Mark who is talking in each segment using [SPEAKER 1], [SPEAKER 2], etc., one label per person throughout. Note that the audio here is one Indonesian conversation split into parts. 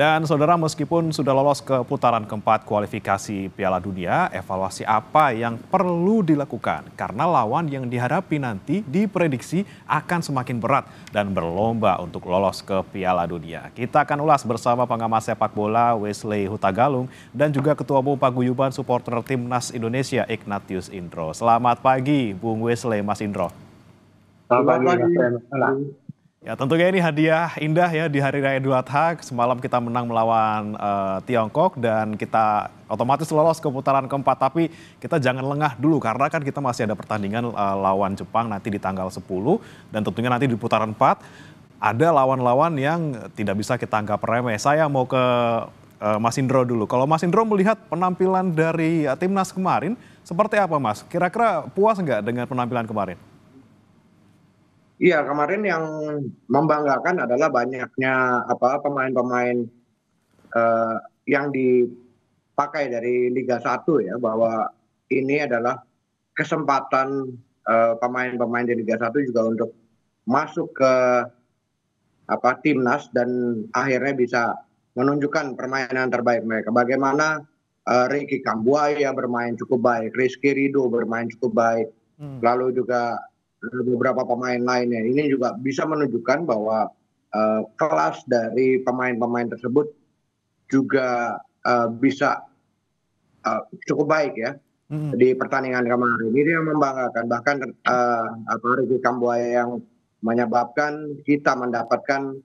[SPEAKER 1] Dan saudara, meskipun sudah lolos ke putaran keempat kualifikasi Piala Dunia, evaluasi apa yang perlu dilakukan? Karena lawan yang dihadapi nanti diprediksi akan semakin berat dan berlomba untuk lolos ke Piala Dunia. Kita akan ulas bersama pengamat sepak bola Wesley Hutagalung dan juga Ketua Umum Paguyuban Supporter Timnas Indonesia Ignatius Indro. Selamat pagi, Bung Wesley, Mas Indro.
[SPEAKER 2] Selamat pagi.
[SPEAKER 1] Ya, tentunya ini hadiah indah ya di Hari Raya Idul Adha. Semalam kita menang melawan Tiongkok dan kita otomatis lolos ke putaran keempat. Tapi kita jangan lengah dulu karena kan kita masih ada pertandingan lawan Jepang nanti di tanggal 10. Dan tentunya nanti di putaran 4 ada lawan-lawan yang tidak bisa kita anggap remeh. Saya mau ke Mas Indro dulu. Kalau Mas Indro melihat penampilan dari timnas kemarin, seperti apa Mas? Kira-kira puas nggak dengan penampilan kemarin?
[SPEAKER 2] Iya, kemarin yang membanggakan adalah banyaknya pemain-pemain yang dipakai dari Liga 1 ya, bahwa ini adalah kesempatan pemain-pemain di Liga 1 juga untuk masuk ke timnas dan akhirnya bisa menunjukkan permainan terbaik mereka. Bagaimana Ricky Kambuaya bermain cukup baik, Rizky Ridho bermain cukup baik, lalu juga beberapa pemain lainnya. Ini juga bisa menunjukkan bahwa kelas dari pemain-pemain tersebut juga bisa cukup baik ya di pertandingan kemarin. Ini yang membanggakan. Bahkan Ricky Kambuaya yang menyebabkan kita mendapatkan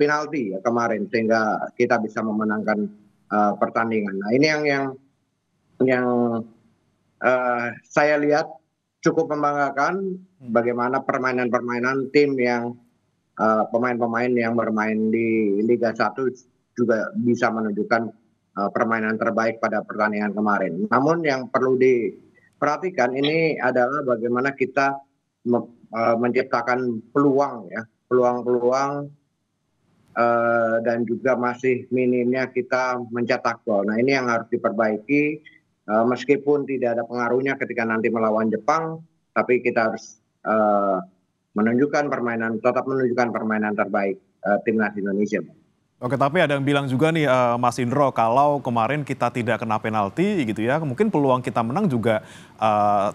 [SPEAKER 2] penalti ya kemarin sehingga kita bisa memenangkan pertandingan. Nah, ini yang saya lihat cukup membanggakan bagaimana permainan-permainan tim yang pemain-pemain yang bermain di Liga 1 juga bisa menunjukkan permainan terbaik pada pertandingan kemarin. Namun yang perlu diperhatikan ini adalah bagaimana kita menciptakan peluang ya, peluang-peluang dan juga masih minimnya kita mencetak gol. Nah, ini yang harus diperbaiki. Meskipun tidak ada pengaruhnya ketika nanti melawan Jepang, tapi kita harus tetap menunjukkan permainan terbaik timnas Indonesia.
[SPEAKER 1] Oke, tapi ada yang bilang juga nih Mas Indro, kalau kemarin kita tidak kena penalti gitu ya, mungkin peluang kita menang juga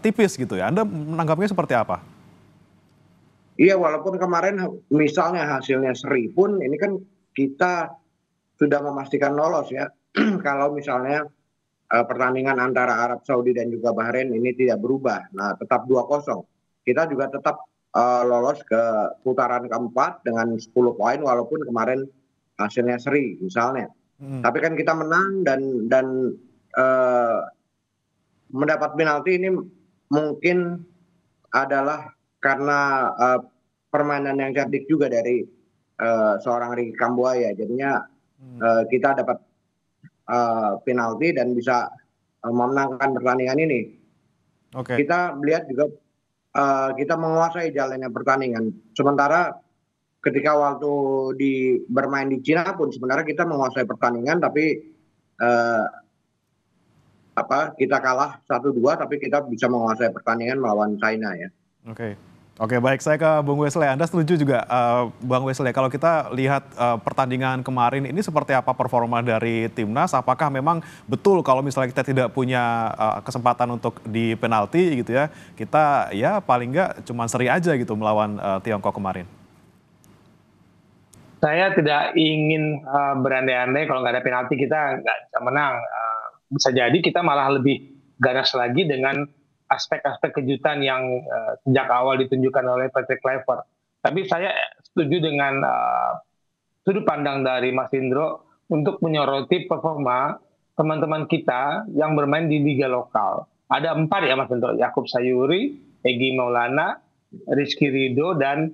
[SPEAKER 1] tipis gitu ya. Anda menanggapinya seperti apa?
[SPEAKER 2] Iya, walaupun kemarin misalnya hasilnya seri pun, ini kan kita sudah memastikan lolos ya. Kalau misalnya pertandingan antara Arab Saudi dan juga Bahrain ini tidak berubah, nah tetap 2-0. Kita juga tetap lolos ke putaran keempat dengan 10 poin walaupun kemarin hasilnya seri misalnya. Tapi kan kita menang dan mendapat penalti ini mungkin adalah karena permainan yang cerdik juga dari seorang Ricky Kambuaya. Jadinya kita dapat penalti dan bisa memenangkan pertandingan ini. Kita melihat juga kita menguasai jalannya pertandingan. Sementara ketika waktu bermain di Cina pun sebenarnya kita menguasai pertandingan, tapi kita kalah 1-2, tapi kita bisa menguasai pertandingan melawan China ya.
[SPEAKER 1] Oke, baik, saya ke Bung Wesley. Anda setuju juga, Bang Wesley, kalau kita lihat pertandingan kemarin ini seperti apa performa dari timnas? Apakah memang betul kalau misalnya kita tidak punya kesempatan untuk di penalti gitu ya, kita ya paling nggak cuma seri aja gitu melawan Tiongkok kemarin?
[SPEAKER 3] Saya tidak ingin berandai-andai kalau nggak ada penalti kita nggak bisa menang. Bisa jadi kita malah lebih ganas lagi dengan aspek-aspek kejutan yang sejak awal ditunjukkan oleh Patrick Kluivert. Tapi saya setuju dengan sudut pandang dari Mas Indro untuk menyoroti performa teman-teman kita yang bermain di liga lokal. Ada 4 ya Mas Indro, Yakub Sayuri, Egy Maulana, Rizky Ridho, dan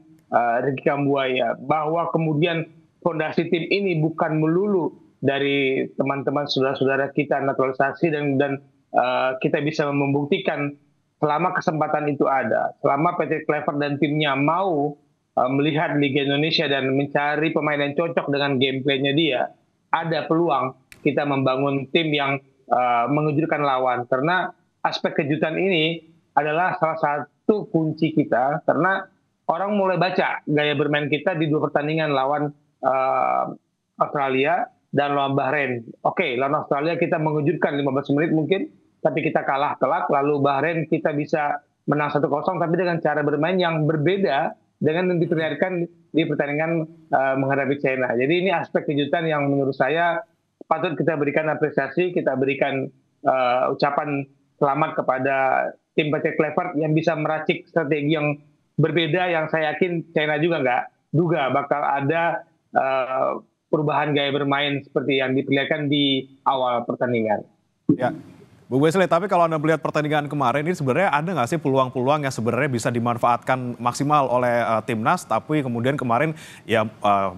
[SPEAKER 3] Ricky Kambuaya. Bahwa kemudian fondasi tim ini bukan melulu dari teman-teman saudara-saudara kita naturalisasi dan kita bisa membuktikan selama kesempatan itu ada, selama Patrick Kluivert dan timnya mau melihat Liga Indonesia dan mencari pemain yang cocok dengan gameplaynya dia, ada peluang kita membangun tim yang mengejutkan lawan. Karena aspek kejutan ini adalah salah satu kunci kita, karena orang mulai baca gaya bermain kita di 2 pertandingan lawan Australia dan lawan Bahrain. Oke, lawan Australia kita mengejutkan 15 menit mungkin, tapi kita kalah telak. Lalu Bahrain kita bisa menang 1-0, tapi dengan cara bermain yang berbeda dengan yang diperlihatkan di pertandingan menghadapi China. Jadi ini aspek kejutan yang menurut saya patut kita berikan apresiasi, kita berikan ucapan selamat kepada tim Patrick Kluivert yang bisa meracik strategi yang berbeda, yang saya yakin China juga nggak duga bakal ada perubahan gaya bermain seperti yang diperlihatkan di awal pertandingan.
[SPEAKER 1] Ya, Bu Wesley, tapi kalau Anda melihat pertandingan kemarin ini sebenarnya ada nggak sih peluang-peluang yang sebenarnya bisa dimanfaatkan maksimal oleh timnas, tapi kemudian kemarin ya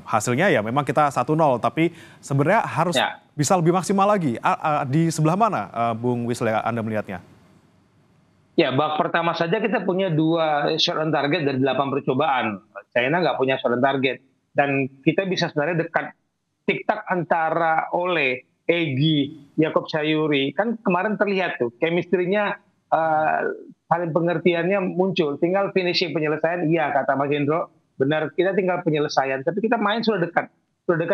[SPEAKER 1] hasilnya ya memang kita 1-0, tapi sebenarnya harus bisa lebih maksimal lagi. Di sebelah mana, Bung Wesley, Anda melihatnya?
[SPEAKER 3] Ya, babak pertama saja kita punya 2 shot on target dari 8 percobaan. China nggak punya shot on target. Dan kita bisa sebenarnya dekat tiktak antara Ole, Egy, Yacob Sayuri. Kan kemarin terlihat tuh, chemistry-nya saling pengertiannya muncul. Tinggal finishing penyelesaian, iya kata Mas Hendro, benar kita tinggal penyelesaian. Tapi kita main sudah dekat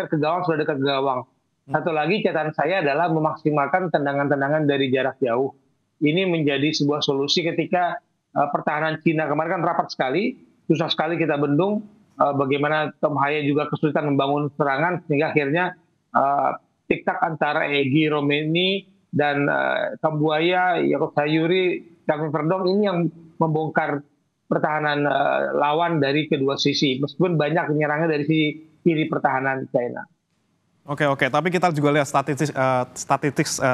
[SPEAKER 3] ke gawang, sudah dekat ke gawang. Satu lagi catatan saya adalah memaksimalkan tendangan-tendangan dari jarak jauh. Ini menjadi sebuah solusi ketika pertahanan Cina kemarin kan rapat sekali, susah sekali kita bendung. Bagaimana Tom Haya juga kesulitan membangun serangan sehingga akhirnya tiktak antara Egy, Romeni dan Kambuaya, Yacob Sayuri, Kevin Verdonk ini yang membongkar pertahanan lawan dari kedua sisi, meskipun banyak penyerangnya dari sisi kiri pertahanan China.
[SPEAKER 1] Oke, tapi kita juga lihat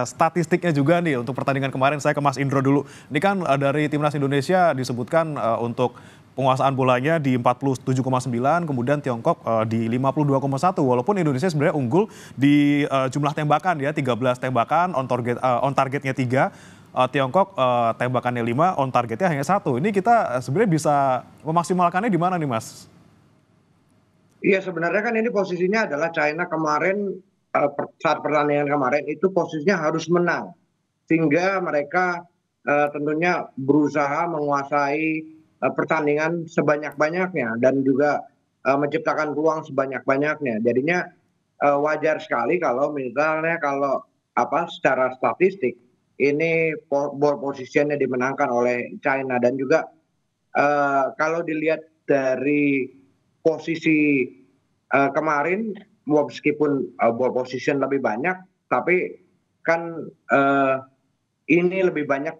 [SPEAKER 1] statistiknya juga nih untuk pertandingan kemarin. Saya ke Mas Indro dulu. Ini kan dari Timnas Indonesia disebutkan untuk penguasaan bolanya di 47,9, kemudian Tiongkok di 52,1. Walaupun Indonesia sebenarnya unggul di jumlah tembakan ya, 13 tembakan, on targetnya 3. Tiongkok tembakannya 5, on targetnya hanya 1. Ini kita sebenarnya bisa memaksimalkannya di mana nih, Mas?
[SPEAKER 2] Iya, sebenarnya kan ini posisinya adalah China kemarin saat pertandingan kemarin itu posisinya harus menang. Sehingga mereka tentunya berusaha menguasai pertandingan sebanyak-banyaknya dan juga menciptakan peluang sebanyak-banyaknya. Jadinya wajar sekali kalau misalnya secara statistik ini ball positionnya dimenangkan oleh China. Dan juga kalau dilihat dari posisi kemarin, meskipun ball position lebih banyak, tapi kan ini lebih banyak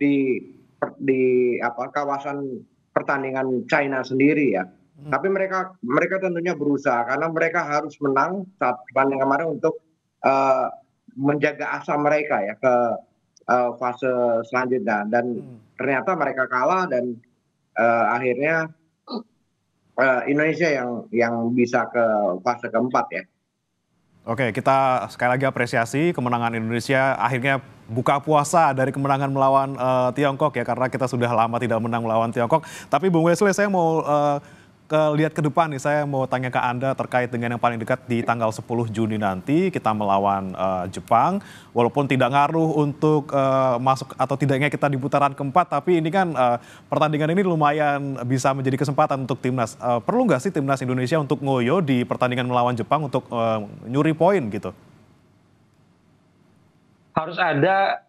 [SPEAKER 2] di kawasan pertandingan China sendiri ya. Tapi mereka tentunya berusaha karena mereka harus menang saat pertandingan kemarin untuk menjaga asa mereka ya ke fase selanjutnya. Dan ternyata mereka kalah dan akhirnya Indonesia yang bisa ke fase keempat ya.
[SPEAKER 1] Oke, kita sekali lagi apresiasi kemenangan Indonesia, akhirnya buka puasa dari kemenangan melawan Tiongkok ya, karena kita sudah lama tidak menang melawan Tiongkok. Tapi Bung Wesley, saya mau lihat ke depan nih, saya mau tanya ke Anda terkait dengan yang paling dekat di tanggal 10 Juni nanti kita melawan Jepang. Walaupun tidak ngaruh untuk masuk atau tidaknya kita di putaran keempat, tapi ini kan pertandingan ini lumayan bisa menjadi kesempatan untuk timnas. Perlu nggak sih timnas Indonesia untuk ngoyo di pertandingan melawan Jepang untuk nyuri poin gitu?
[SPEAKER 3] Harus ada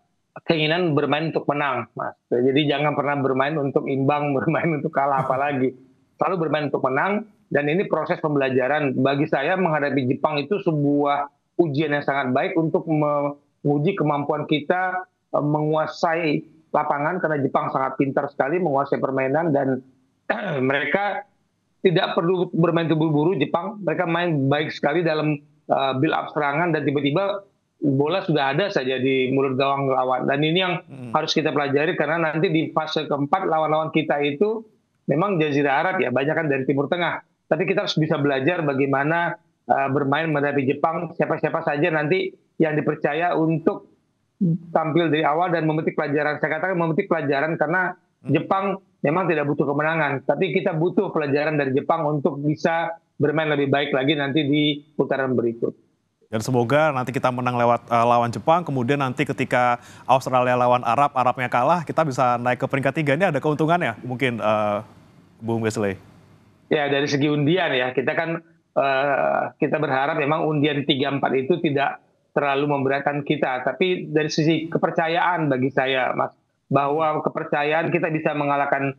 [SPEAKER 3] keinginan bermain untuk menang, Mas. Jadi jangan pernah bermain untuk imbang, bermain untuk kalah apalagi. Selalu bermain untuk menang, dan ini proses pembelajaran. Bagi saya menghadapi Jepang itu sebuah ujian yang sangat baik untuk menguji kemampuan kita menguasai lapangan, karena Jepang sangat pintar sekali menguasai permainan, dan mereka tidak perlu bermain terburu-buru. Jepang, mereka main baik sekali dalam build up serangan, dan tiba-tiba bola sudah ada saja di mulut gawang lawan. Dan ini yang harus kita pelajari, karena nanti di fase keempat lawan-lawan kita itu memang Jazirah Arab ya, banyak kan dari Timur Tengah. Tapi kita harus bisa belajar bagaimana bermain menghadapi Jepang, siapa-siapa saja nanti yang dipercaya untuk tampil dari awal dan memetik pelajaran. Saya katakan memetik pelajaran karena Jepang memang tidak butuh kemenangan, tapi kita butuh pelajaran dari Jepang untuk bisa bermain lebih baik lagi nanti di putaran berikut.
[SPEAKER 1] Dan semoga nanti kita menang lewat lawan Jepang, kemudian nanti ketika Australia lawan Arabnya kalah, kita bisa naik ke peringkat 3. Ini ada keuntungannya mungkin, Bung Wesley?
[SPEAKER 3] Ya, dari segi undian ya, kita kan kita berharap memang undian 3-4 itu tidak terlalu memberatkan kita. Tapi dari sisi kepercayaan bagi saya, Mas, bahwa kepercayaan kita bisa mengalahkan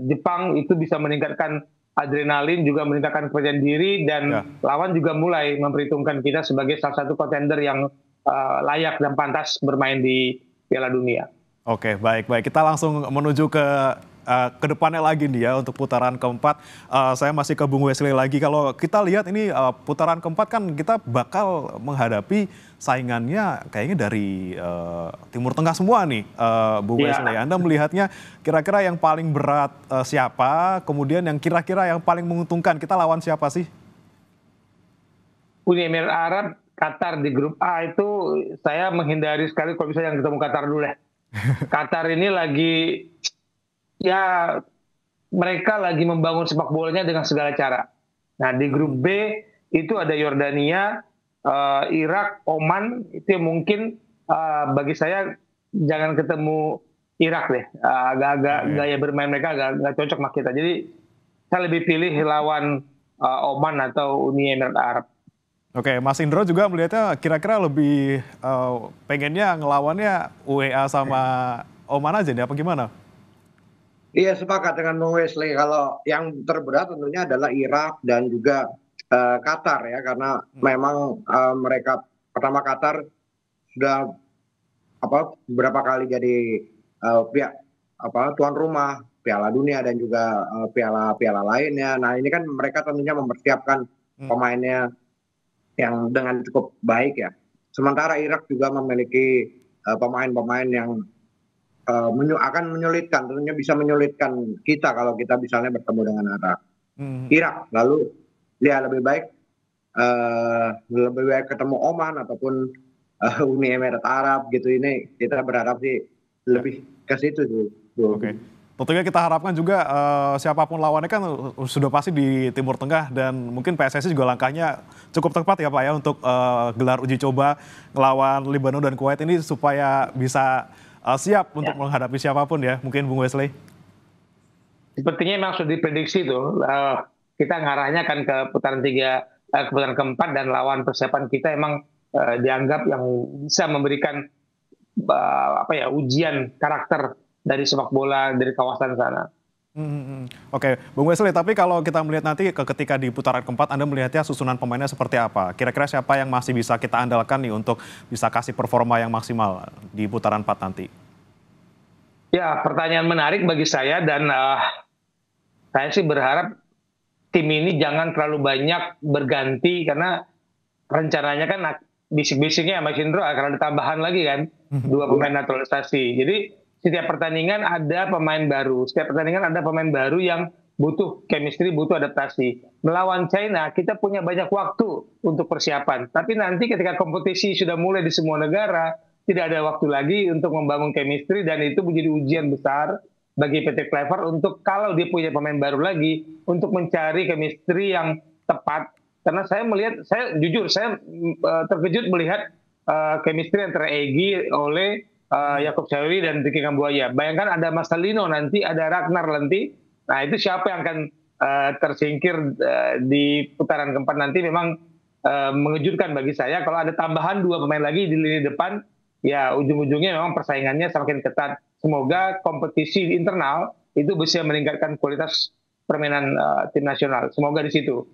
[SPEAKER 3] Jepang itu bisa meningkatkan adrenalin, juga meningkatkan kepercayaan diri, dan lawan juga mulai memperhitungkan kita sebagai salah satu kontender yang layak dan pantas bermain di Piala Dunia.
[SPEAKER 1] Oke, baik. Kita langsung menuju ke depannya lagi nih ya untuk putaran keempat. Saya masih ke Bung Wesley lagi. Kalau kita lihat ini putaran keempat kan kita bakal menghadapi saingannya kayaknya dari Timur Tengah semua nih, Bung Wesley. Anda melihatnya kira-kira yang paling berat siapa? Kemudian yang kira-kira yang paling menguntungkan kita lawan siapa sih?
[SPEAKER 3] Uni Emirat Arab, Qatar di grup A itu saya menghindari sekali kalau bisa yang ketemu Qatar dulu deh. Qatar ini lagi, ya mereka lagi membangun sepak bolanya dengan segala cara. Nah di grup B itu ada Yordania, Irak, Oman, itu mungkin bagi saya jangan ketemu Irak deh. Agak-agak gaya bermain mereka agak cocok sama kita. Jadi saya lebih pilih lawan Oman atau Uni Emirat Arab.
[SPEAKER 1] Oke, Mas Indro juga melihatnya kira-kira lebih pengennya ngelawannya UEA sama Oman aja nih, apa gimana?
[SPEAKER 2] Iya, sepakat dengan Bung Wesley. Kalau yang terberat tentunya adalah Irak dan juga Qatar ya, karena memang mereka pertama Qatar sudah beberapa kali jadi pihak tuan rumah Piala Dunia dan juga piala-piala lainnya. Nah ini kan mereka tentunya mempersiapkan pemainnya yang dengan cukup baik ya. Sementara Irak juga memiliki pemain-pemain yang akan menyulitkan, tentunya bisa menyulitkan kita kalau kita misalnya bertemu dengan Irak. Lalu ya lebih baik ketemu Oman ataupun Uni Emirat Arab gitu. Ini kita berharap sih lebih ke situ tuh.
[SPEAKER 1] Oke. Tentunya kita harapkan juga siapapun lawannya kan sudah pasti di Timur Tengah, dan mungkin PSSI juga langkahnya cukup tepat ya Pak ya untuk gelar uji coba ngelawan Lebanon dan Kuwait ini supaya bisa siap untuk menghadapi siapapun ya. Mungkin Bung Wesley.
[SPEAKER 3] Sepertinya memang sudah diprediksi tuh. Kita ngarahnya kan ke putaran putaran keempat, dan lawan persiapan kita emang dianggap yang bisa memberikan ujian karakter dari sepak bola dari kawasan sana.
[SPEAKER 1] Oke, Bung Wesley, tapi kalau kita melihat nanti ketika di putaran keempat, Anda melihatnya susunan pemainnya seperti apa? Kira-kira siapa yang masih bisa kita andalkan nih untuk bisa kasih performa yang maksimal di putaran 4 nanti?
[SPEAKER 3] Ya, pertanyaan menarik bagi saya, dan saya sih berharap tim ini jangan terlalu banyak berganti, karena rencananya kan bisik-bisiknya Mas Indro akan ada tambahan lagi kan, 2 pemain naturalisasi. Jadi setiap pertandingan ada pemain baru. Setiap pertandingan ada pemain baru yang butuh chemistry, butuh adaptasi. Melawan China, kita punya banyak waktu untuk persiapan. Tapi nanti ketika kompetisi sudah mulai di semua negara, tidak ada waktu lagi untuk membangun chemistry, dan itu menjadi ujian besar bagi PT Clever untuk kalau dia punya pemain baru lagi, untuk mencari chemistry yang tepat. Karena saya jujur, saya terkejut melihat chemistry antara Egy, Ole, Yaakob Sauri dan Ricky Kambuaya. Bayangkan ada Marcelino nanti, ada Ragnar nanti. Nah itu siapa yang akan tersingkir di putaran keempat nanti? Memang mengejutkan bagi saya. Kalau ada tambahan 2 pemain lagi di lini depan, ya ujung-ujungnya memang persaingannya semakin ketat. Semoga kompetisi internal itu bisa meningkatkan kualitas permainan tim nasional. Semoga di situ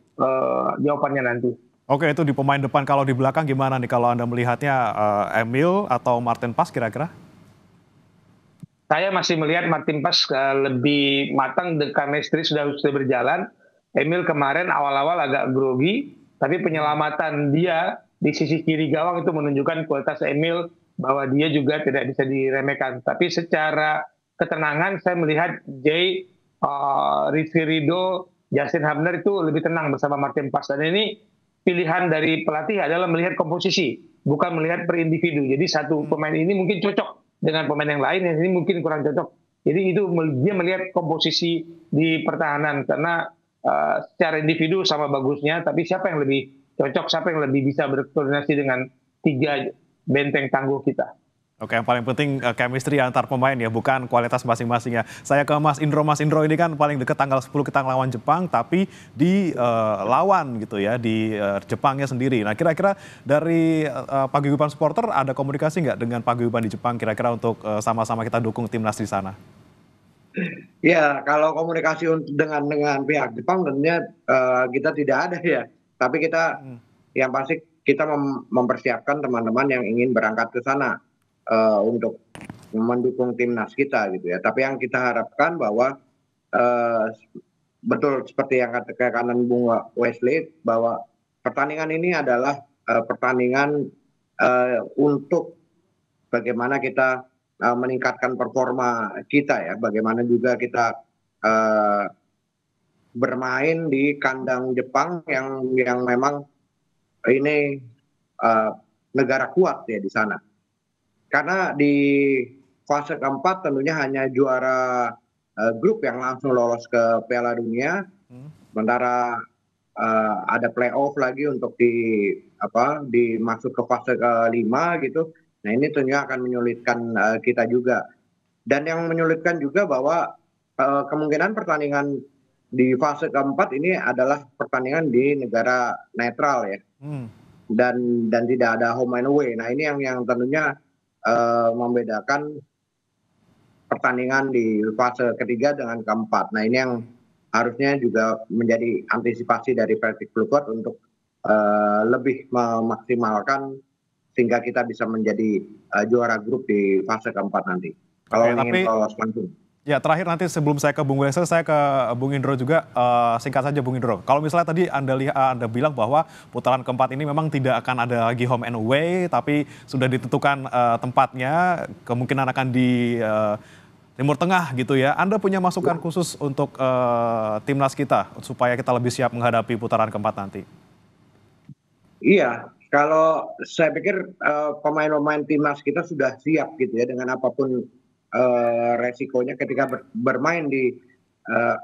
[SPEAKER 3] jawabannya nanti.
[SPEAKER 1] Oke, itu di pemain depan. Kalau di belakang gimana nih kalau Anda melihatnya, Emil atau Martin Pas kira-kira?
[SPEAKER 3] Saya masih melihat Martin Pas lebih matang, the chemistry sudah berjalan. Emil kemarin awal-awal agak grogi, tapi penyelamatan dia di sisi kiri gawang itu menunjukkan kualitas Emil, bahwa dia juga tidak bisa diremehkan. Tapi secara ketenangan saya melihat Rizky Ridho, Justin Hubner itu lebih tenang bersama Martin Pas. Dan ini pilihan dari pelatih adalah melihat komposisi, bukan melihat per individu. Jadi satu pemain ini mungkin cocok dengan pemain yang lain, yang ini mungkin kurang cocok. Jadi itu dia melihat komposisi di pertahanan, karena secara individu sama bagusnya, tapi siapa yang lebih cocok, siapa yang lebih bisa berkoordinasi dengan 3 benteng tangguh kita.
[SPEAKER 1] Oke, yang paling penting chemistry antar pemain ya, bukan kualitas masing-masing ya. Saya ke Mas Indro. Mas Indro ini kan paling dekat tanggal 10 kita lawan Jepang, tapi di lawan gitu ya, di Jepangnya sendiri. Nah, kira-kira dari paguyuban supporter ada komunikasi nggak dengan paguyuban di Jepang kira-kira untuk sama-sama kita dukung timnas di sana?
[SPEAKER 2] Ya, kalau komunikasi dengan pihak Jepang tentunya kita tidak ada ya. Tapi kita
[SPEAKER 1] Hmm.
[SPEAKER 2] yang pasti kita mempersiapkan teman-teman yang ingin berangkat ke sana untuk mendukung timnas kita gitu ya. Tapi yang kita harapkan bahwa eh, betul seperti yang katakan Bung Wesley bahwa pertandingan ini adalah pertandingan untuk bagaimana kita meningkatkan performa kita ya, bagaimana juga kita eh, bermain di kandang Jepang yang memang ini eh, negara kuat ya di sana. Karena di fase keempat tentunya hanya juara grup yang langsung lolos ke Piala Dunia, sementara ada playoff lagi untuk dimasuk ke fase kelima gitu. Nah ini tentunya akan menyulitkan kita juga. Dan yang menyulitkan juga bahwa kemungkinan pertandingan di fase keempat ini adalah pertandingan di negara netral ya,
[SPEAKER 1] Hmm.
[SPEAKER 2] dan tidak ada home and away. Nah ini yang tentunya membedakan pertandingan di fase ketiga dengan keempat. Nah ini yang harusnya juga menjadi antisipasi dari Celtic Bluebird untuk lebih memaksimalkan sehingga kita bisa menjadi juara grup di fase keempat nanti.
[SPEAKER 1] Oke,
[SPEAKER 2] Kalau ingin
[SPEAKER 1] tapi
[SPEAKER 2] lolos langsung.
[SPEAKER 1] ya, terakhir nanti sebelum saya ke Bung Wesel, saya ke Bung Indro juga. Singkat saja Bung Indro. Kalau misalnya tadi Anda bilang bahwa putaran keempat ini memang tidak akan ada lagi home and away, tapi sudah ditentukan tempatnya, kemungkinan akan di Timur Tengah gitu ya. Anda punya masukan khusus untuk timnas kita supaya kita lebih siap menghadapi putaran keempat nanti?
[SPEAKER 2] Iya, kalau saya pikir pemain-pemain timnas kita sudah siap gitu ya dengan apapun resikonya ketika bermain eh,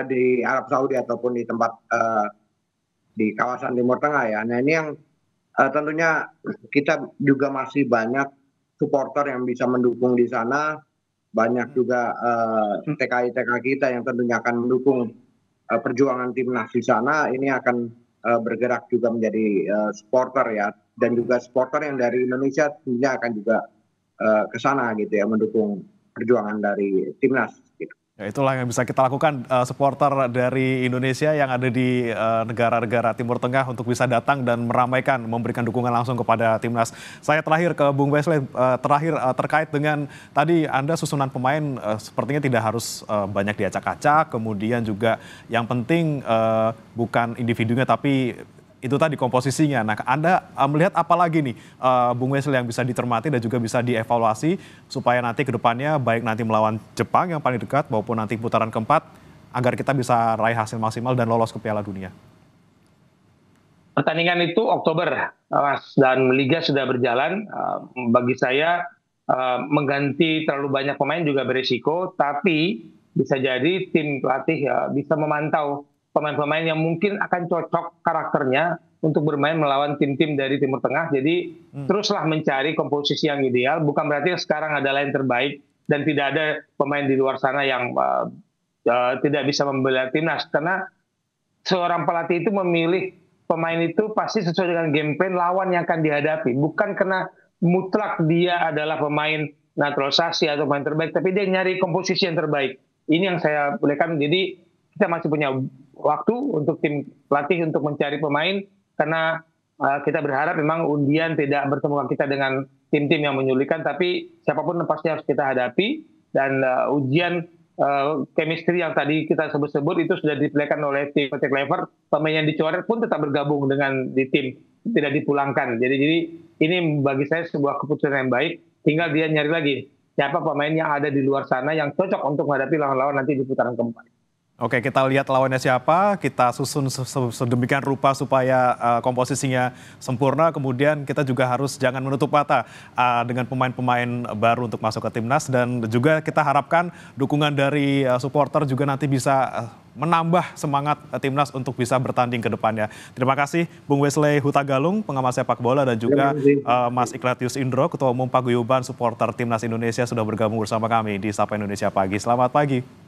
[SPEAKER 2] di Arab Saudi ataupun di tempat di kawasan Timur Tengah ya. Nah ini yang tentunya kita juga masih banyak supporter yang bisa mendukung di sana, banyak juga TKI-TKI kita yang tentunya akan mendukung perjuangan timnas di sana. Ini akan bergerak juga menjadi supporter ya, dan juga supporter yang dari Indonesia tentunya akan juga ke sana gitu ya, mendukung perjuangan dari timnas gitu.
[SPEAKER 1] Ya, itulah yang bisa kita lakukan, supporter dari Indonesia yang ada di negara-negara Timur Tengah untuk bisa datang dan meramaikan, memberikan dukungan langsung kepada timnas. Saya terakhir ke Bung Wesley, terkait dengan tadi Anda susunan pemain sepertinya tidak harus banyak diacak-acak, kemudian juga yang penting bukan individunya tapi itu tadi komposisinya. Nah, Anda melihat apa lagi nih, Bung Wesley, yang bisa dicermati dan juga bisa dievaluasi supaya nanti ke depannya baik nanti melawan Jepang yang paling dekat maupun nanti putaran keempat agar kita bisa raih hasil maksimal dan lolos ke Piala Dunia?
[SPEAKER 3] Pertandingan itu Oktober, Mas, dan Liga sudah berjalan. Bagi saya mengganti terlalu banyak pemain juga berisiko, tapi bisa jadi tim pelatih bisa memantau pemain-pemain yang mungkin akan cocok karakternya untuk bermain melawan tim-tim dari Timur Tengah. Jadi teruslah mencari komposisi yang ideal. Bukan berarti sekarang adalah yang terbaik dan tidak ada pemain di luar sana yang tidak bisa membela timnas. Karena seorang pelatih itu memilih pemain itu pasti sesuai dengan game plan lawan yang akan dihadapi. Bukan karena mutlak dia adalah pemain naturalisasi atau pemain terbaik, tapi dia nyari komposisi yang terbaik. Ini yang saya bolehkan. Jadi kita masih punya waktu untuk tim pelatih untuk mencari pemain, karena kita berharap memang undian tidak bertemu kita dengan tim-tim yang menyulitkan, tapi siapapun pasti harus kita hadapi, dan ujian chemistry yang tadi kita sebut-sebut itu sudah diperlihatkan oleh tim Celtic Bluebird. Pemain yang dicoret pun tetap bergabung dengan di tim, tidak dipulangkan. Jadi ini bagi saya sebuah keputusan yang baik. Tinggal dia nyari lagi siapa pemain yang ada di luar sana yang cocok untuk menghadapi lawan-lawan nanti di putaran keempat.
[SPEAKER 1] Oke, kita lihat lawannya siapa, kita susun sedemikian rupa supaya komposisinya sempurna. Kemudian kita juga harus jangan menutup mata dengan pemain-pemain baru untuk masuk ke timnas. Dan juga kita harapkan dukungan dari supporter juga nanti bisa menambah semangat timnas untuk bisa bertanding ke depannya. Terima kasih Bung Wesley Hutagalung, pengamat sepak bola, dan juga Mas Ignatius Indro, Ketua Umum Paguyuban Supporter Timnas Indonesia sudah bergabung bersama kami di Sapa Indonesia Pagi. Selamat pagi.